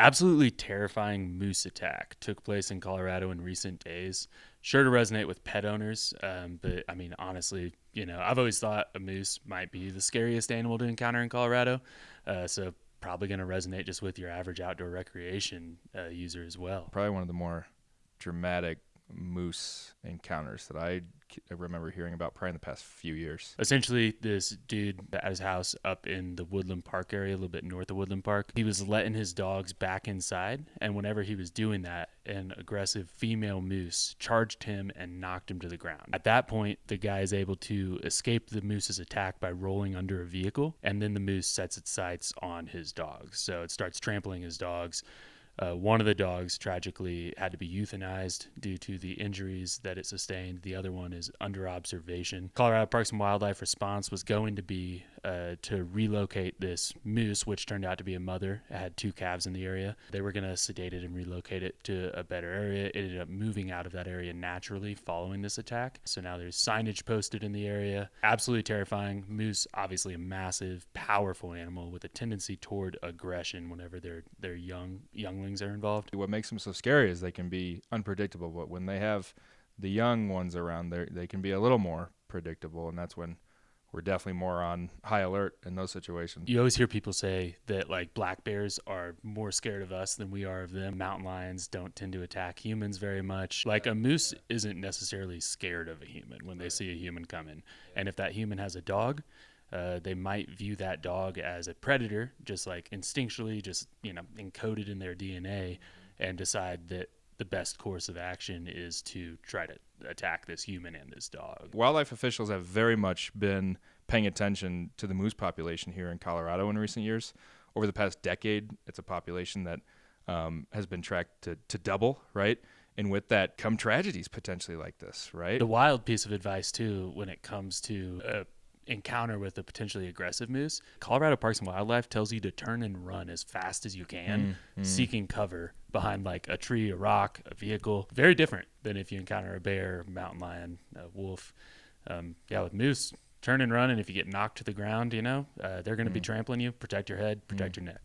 Absolutely terrifying moose attack took place in Colorado in recent days. Sure to resonate with pet owners, but I mean, honestly, I've always thought a moose might be the scariest animal to encounter in Colorado. So probably going to resonate just with your average outdoor recreation user as well. Probably one of the more dramatic moose encounters that I remember hearing about probably in the past few years. Essentially, this dude at his house up in the Woodland Park area, a little bit north of Woodland Park, he was letting his dogs back inside. And whenever he was doing that, an aggressive female moose charged him and knocked him to the ground. At that point, the guy is able to escape the moose's attack by rolling under a vehicle. And then the moose sets its sights on his dogs. So it starts trampling his dogs. One of the dogs tragically had to be euthanized due to the injuries that it sustained. The other one is under observation. Colorado Parks and Wildlife response was going to be to relocate this moose, which turned out to be a mother. It had 2 calves in the area. They were going to sedate it and relocate it to a better area. It ended up moving out of that area naturally following this attack. So now there's signage posted in the area. Absolutely terrifying. Moose, obviously a massive, powerful animal with a tendency toward aggression whenever they're younglings are involved. What makes them so scary is they can be unpredictable, but when they have the young ones around, they can be a little more predictable, and that's when we're definitely more on high alert in those situations. You always hear people say that like black bears are more scared of us than we are of them. Mountain lions don't tend to attack humans very much. Like a moose isn't necessarily scared of a human when they see a human coming. And if that human has a dog, they might view that dog as a predator, just like instinctually, just, encoded in their DNA, and decide that the best course of action is to try to attack this human and this dog. Wildlife officials have very much been paying attention to the moose population here in Colorado in recent years. Over the past decade, it's a population that has been tracked to double, right? And with that come tragedies potentially like this, right? The wild piece of advice, too, when it comes to encounter with a potentially aggressive moose, Colorado Parks and Wildlife tells you to turn and run as fast as you can, seeking cover behind like a tree, a rock, a vehicle. Very different than if you encounter a bear, mountain lion, a wolf. With moose, turn and run, and if you get knocked to the ground, they're going to be trampling you. Protect your head, protect your neck.